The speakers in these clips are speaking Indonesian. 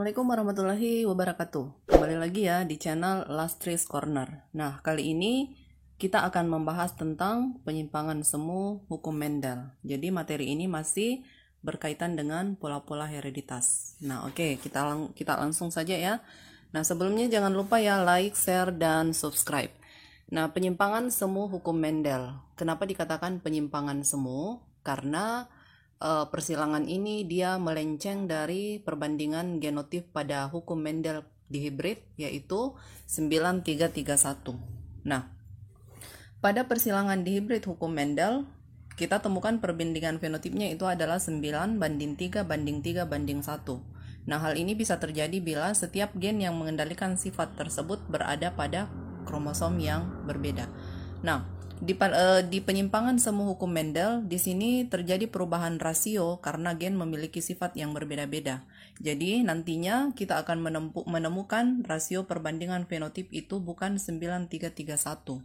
Assalamualaikum warahmatullahi wabarakatuh. Kembali lagi ya di channel Lastris Corner. Nah, kali ini kita akan membahas tentang penyimpangan semu hukum Mendel. Jadi materi ini masih berkaitan dengan pola-pola hereditas. Nah, oke, kita langsung saja ya. Nah, sebelumnya jangan lupa ya like, share, dan subscribe. Nah, penyimpangan semu hukum Mendel. Kenapa dikatakan penyimpangan semu? Karena persilangan ini dia melenceng dari perbandingan genotip pada hukum Mendel dihibrid, yaitu 9331. Nah, pada persilangan dihibrid hukum Mendel, kita temukan perbandingan fenotipnya itu adalah 9:3:3:1. Nah, hal ini bisa terjadi bila setiap gen yang mengendalikan sifat tersebut berada pada kromosom yang berbeda. Nah, di penyimpangan semu hukum Mendel, di sini terjadi perubahan rasio karena gen memiliki sifat yang berbeda-beda. Jadi nantinya kita akan menemukan rasio perbandingan fenotip itu bukan 9331.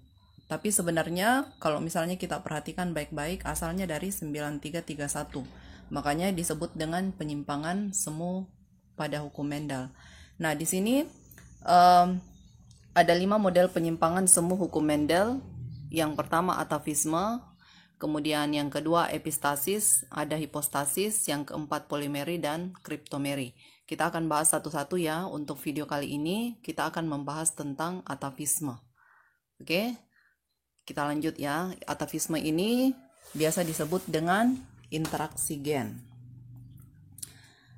Tapi sebenarnya kalau misalnya kita perhatikan baik-baik, asalnya dari 9331. Makanya disebut dengan penyimpangan semu pada hukum Mendel. Nah, di sini ada 5 model penyimpangan semu hukum Mendel. Yang pertama atavisme, kemudian yang kedua epistasis, ada hipostasis, yang keempat polimeri dan kriptomeri. Kita akan bahas satu-satu ya. Untuk video kali ini kita akan membahas tentang atavisme. Oke, kita lanjut ya. Atavisme ini biasa disebut dengan interaksi gen.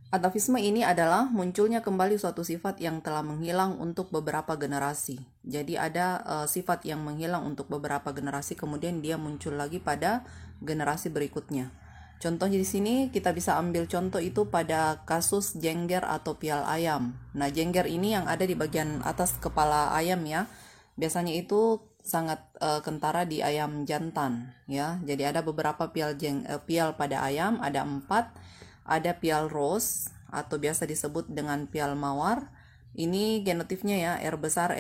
Atavisme ini adalah munculnya kembali suatu sifat yang telah menghilang untuk beberapa generasi. Jadi ada sifat yang menghilang untuk beberapa generasi, kemudian dia muncul lagi pada generasi berikutnya. Contohnya di sini kita bisa ambil contoh itu pada kasus jengger atau pial ayam. Nah, jengger ini yang ada di bagian atas kepala ayam ya. Biasanya itu sangat kentara di ayam jantan ya. Jadi ada beberapa pial pada ayam, ada 4. Ada pial rose atau biasa disebut dengan pial mawar. Ini genotipnya ya, R besar,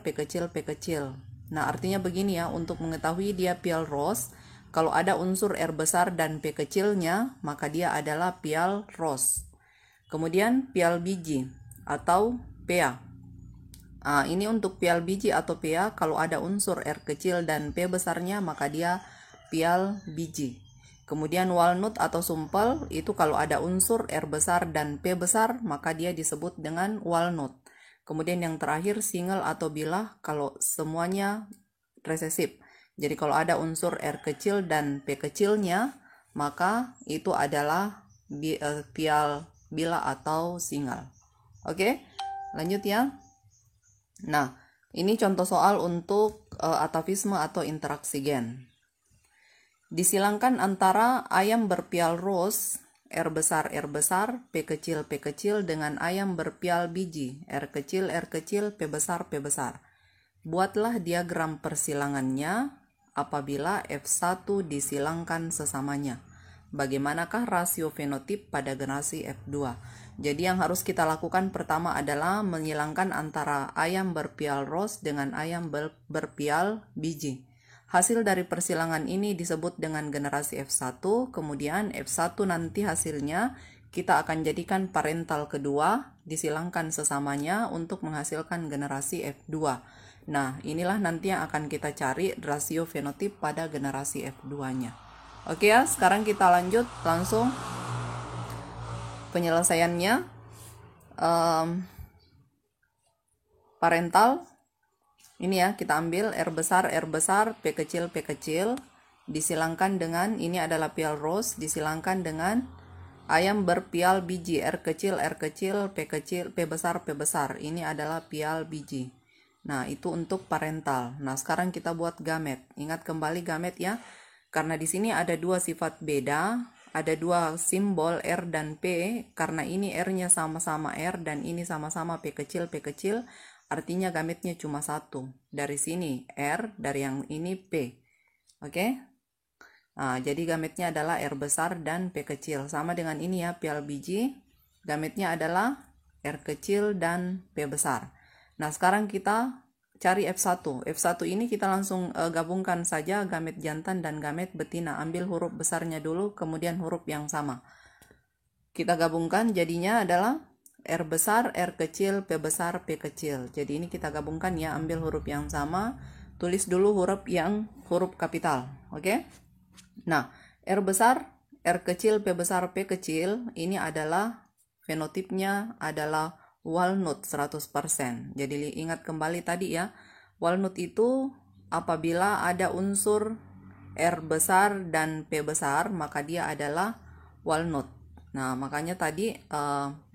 P kecil, P kecil. Nah, artinya begini ya, untuk mengetahui dia pial rose, kalau ada unsur R besar dan P kecilnya, maka dia adalah pial rose. Kemudian pial biji atau PA. Nah, ini untuk pial biji atau PA, kalau ada unsur R kecil dan P besarnya, maka dia pial biji. Kemudian walnut atau sumpel, itu kalau ada unsur R besar dan P besar, maka dia disebut dengan walnut. Kemudian yang terakhir single atau bilah, kalau semuanya resesif. Jadi kalau ada unsur R kecil dan P kecilnya, maka itu adalah pial bilah atau single. Oke, lanjut ya. Nah, ini contoh soal untuk atavisme atau interaksi gen. Disilangkan antara ayam berpial rose, R besar, P kecil dengan ayam berpial biji, R kecil, P besar. Buatlah diagram persilangannya apabila F1 disilangkan sesamanya. Bagaimanakah rasio fenotip pada generasi F2? Jadi yang harus kita lakukan pertama adalah menyilangkan antara ayam berpial rose dengan ayam berpial biji. Hasil dari persilangan ini disebut dengan generasi F1, kemudian F1 nanti hasilnya kita akan jadikan parental kedua, disilangkan sesamanya untuk menghasilkan generasi F2. Nah, inilah nanti yang akan kita cari rasio fenotip pada generasi F2-nya. Oke ya, sekarang kita lanjut langsung penyelesaiannya. Parental. Ini ya, kita ambil R besar, P kecil, disilangkan dengan, ini adalah pial rose, disilangkan dengan ayam berpial biji, R kecil, P besar. Ini adalah pial biji. Nah, itu untuk parental. Nah, sekarang kita buat gamet. Ingat kembali gamet ya, karena di sini ada 2 sifat beda, ada 2 simbol R dan P, karena ini R-nya sama-sama R dan ini sama-sama P kecil. Artinya gametnya cuma 1. Dari sini R, dari yang ini P. Oke? Nah, jadi gametnya adalah R besar dan P kecil. Sama dengan ini ya, pial biji. Gametnya adalah R kecil dan P besar. Nah, sekarang kita cari F1. F1 ini kita langsung gabungkan saja gamet jantan dan gamet betina. Ambil huruf besarnya dulu, kemudian huruf yang sama. Kita gabungkan, jadinya adalah R besar, R kecil, P besar, P kecil. Jadi ini kita gabungkan ya, ambil huruf yang sama, tulis dulu huruf kapital, oke? Nah, R besar, R kecil, P besar, P kecil, ini adalah fenotipnya adalah walnut 100%. Jadi ingat kembali tadi ya, walnut itu apabila ada unsur R besar dan P besar, maka dia adalah walnut. Nah, makanya tadi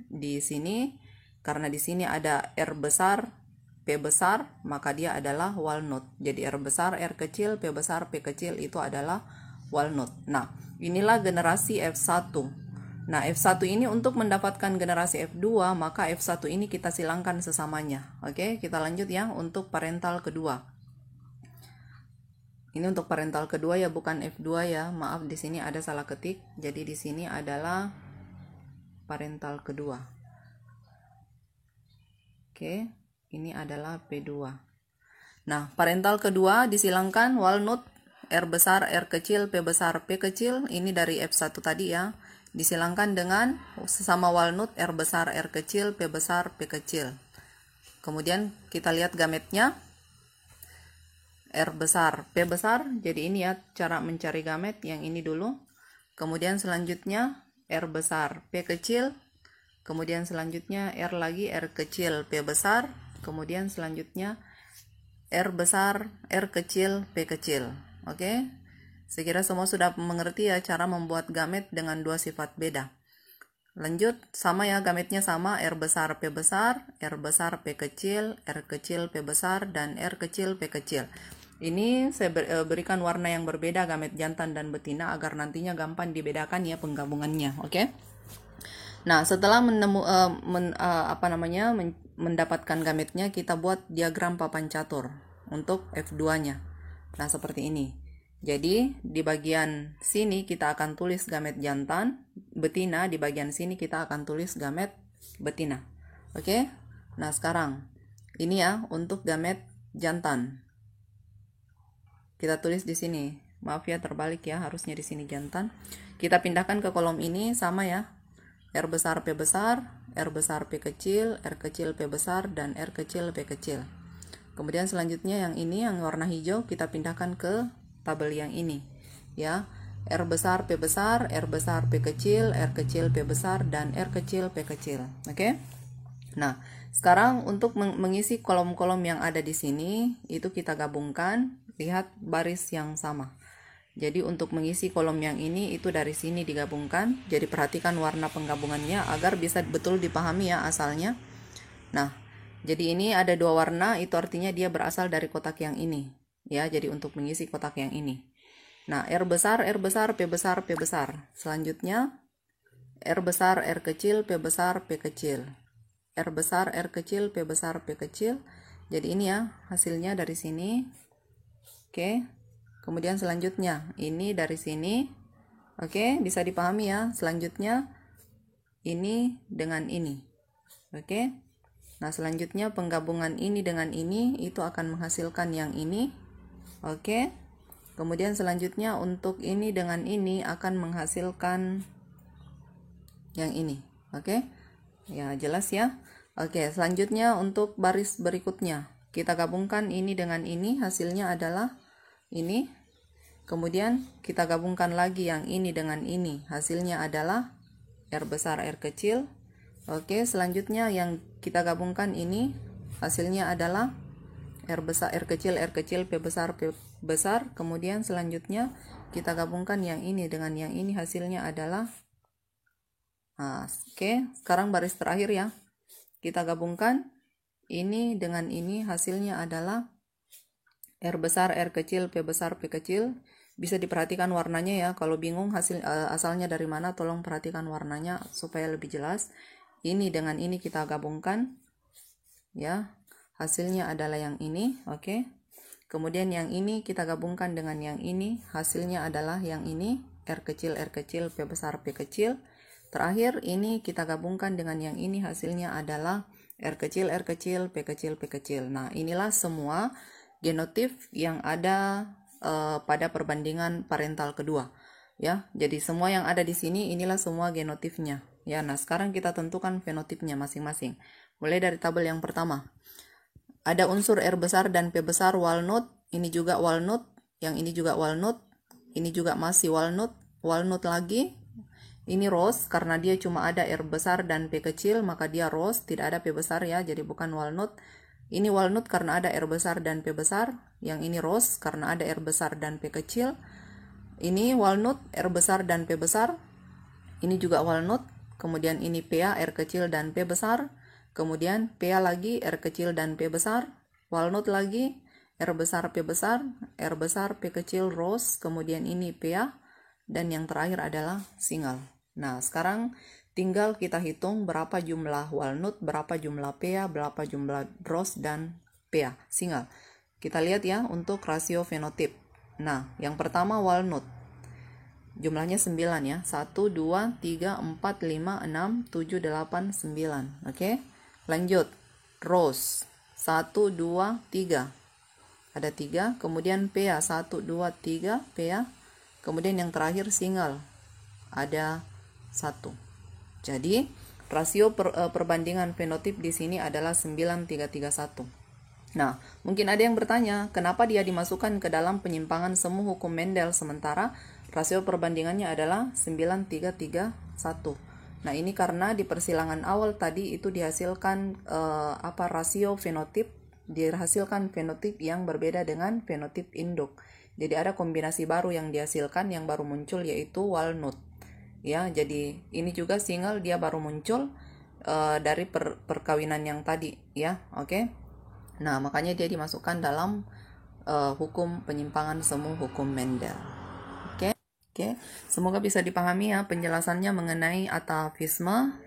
di sini, karena di sini ada R besar, P besar, maka dia adalah walnut. Jadi R besar, R kecil, P besar, P kecil itu adalah walnut. Nah, inilah generasi F1. Nah, F1 ini untuk mendapatkan generasi F2, maka F1 ini kita silangkan sesamanya. Oke, kita lanjut ya untuk parental kedua. Ini untuk parental kedua ya, bukan F2 ya. Maaf, di sini ada salah ketik. Jadi di sini adalah parental kedua. Oke, ini adalah P2. Nah, parental kedua disilangkan walnut R besar, R kecil, P besar, P kecil. Ini dari F1 tadi ya. Disilangkan dengan sesama walnut R besar, R kecil, P besar, P kecil. Kemudian kita lihat gametnya. R besar, P besar. Jadi ini ya cara mencari gamet yang ini dulu. Kemudian selanjutnya R besar, P kecil. Kemudian selanjutnya R lagi, R kecil, P besar. Kemudian selanjutnya R besar, R kecil, P kecil. Oke, sekira semua sudah mengerti ya cara membuat gamet dengan dua sifat beda. Lanjut, sama ya, gametnya sama, R besar, P besar, R besar, P kecil, R kecil, P besar, dan R kecil, P kecil. Ini saya berikan warna yang berbeda gamet jantan dan betina agar nantinya gampang dibedakan ya penggabungannya, oke? Nah, setelah mendapatkan gametnya, kita buat diagram papan catur untuk F2-nya. Nah, seperti ini. Jadi, di bagian sini kita akan tulis gamet jantan, betina, di bagian sini kita akan tulis gamet betina. Oke? Nah, sekarang ini ya untuk gamet jantan. Kita tulis di sini. Maaf ya, terbalik ya, harusnya di sini jantan. Kita pindahkan ke kolom ini sama ya. R besar, P besar, R besar, P kecil, R kecil, P besar, dan R kecil, P kecil. Kemudian selanjutnya yang ini yang warna hijau kita pindahkan ke tabel yang ini ya. R besar, P besar, R besar, P kecil, R kecil, P besar, dan R kecil, P kecil. Oke? Nah, sekarang untuk mengisi kolom-kolom yang ada di sini itu kita gabungkan, lihat baris yang sama. Jadi untuk mengisi kolom yang ini itu dari sini digabungkan. Jadi perhatikan warna penggabungannya agar bisa betul dipahami ya asalnya. Nah, jadi ini ada dua warna, itu artinya dia berasal dari kotak yang ini. Ya, jadi untuk mengisi kotak yang ini. Nah, R besar, R besar, P besar, P besar. Selanjutnya R besar, R kecil, P besar, P kecil. R besar, R kecil, P besar, P kecil. Jadi ini ya hasilnya dari sini. Oke. Kemudian selanjutnya ini dari sini. Oke, bisa dipahami ya. Selanjutnya ini dengan ini. Oke. Nah, selanjutnya penggabungan ini dengan ini itu akan menghasilkan yang ini. Oke. Kemudian selanjutnya untuk ini dengan ini akan menghasilkan yang ini. Oke. Ya, jelas ya. Oke, selanjutnya untuk baris berikutnya. Kita gabungkan ini dengan ini, hasilnya adalah ini. Kemudian kita gabungkan lagi yang ini dengan ini, hasilnya adalah R besar, R kecil. Oke, selanjutnya yang kita gabungkan ini, hasilnya adalah R besar, R kecil, P besar, P besar. Kemudian selanjutnya kita gabungkan yang ini dengan yang ini, hasilnya adalah oke, sekarang baris terakhir ya. Kita gabungkan ini dengan ini, hasilnya adalah R besar, R kecil, P besar, P kecil. Bisa diperhatikan warnanya ya. Kalau bingung hasil asalnya dari mana, tolong perhatikan warnanya supaya lebih jelas. Ini dengan ini kita gabungkan. Ya, hasilnya adalah yang ini, oke. Kemudian yang ini kita gabungkan dengan yang ini, hasilnya adalah yang ini, R kecil, P besar, P kecil. Terakhir ini kita gabungkan dengan yang ini, hasilnya adalah R kecil, P kecil, P kecil. Nah, inilah semua genotip yang ada pada perbandingan parental kedua. Ya, jadi semua yang ada di sini inilah semua genotipnya. Ya, nah sekarang kita tentukan fenotipnya masing-masing. Mulai dari tabel yang pertama. Ada unsur R besar dan P besar walnut, ini juga walnut, yang ini juga walnut, ini juga masih walnut, walnut lagi. Ini rose karena dia cuma ada R besar dan P kecil, maka dia rose, tidak ada P besar ya, jadi bukan walnut. Ini walnut karena ada R besar dan P besar, yang ini rose karena ada R besar dan P kecil. Ini walnut, R besar dan P besar. Ini juga walnut, kemudian ini PA, R kecil dan P besar. Kemudian PA lagi, R kecil dan P besar. Walnut lagi, R besar, P besar. R besar, P kecil, rose. Kemudian ini PA. Dan yang terakhir adalah single. Nah, sekarang tinggal kita hitung berapa jumlah walnut, berapa jumlah PA, berapa jumlah rose, dan PA, single. Kita lihat ya untuk rasio fenotip. Nah, yang pertama walnut. Jumlahnya 9 ya. 1, 2, 3, 4, 5, 6, 7, 8, 9. Oke. Lanjut. Rose. 1, 2, 3. Ada 3. Kemudian PA. 1, 2, 3. PA. Kemudian yang terakhir single. Ada 1. Jadi, rasio perbandingan fenotip di sini adalah 9331. Nah, mungkin ada yang bertanya, kenapa dia dimasukkan ke dalam penyimpangan semu hukum Mendel sementara rasio perbandingannya adalah 9331. Nah, ini karena di persilangan awal tadi itu dihasilkan rasio fenotip, dihasilkan fenotip yang berbeda dengan fenotip induk. Jadi ada kombinasi baru yang dihasilkan, yang baru muncul yaitu walnut. Ya, jadi ini juga single, dia baru muncul dari perkawinan yang tadi ya. Oke. Nah, makanya dia dimasukkan dalam hukum penyimpangan semu hukum Mendel. Oke, semoga bisa dipahami ya penjelasannya mengenai atavisme.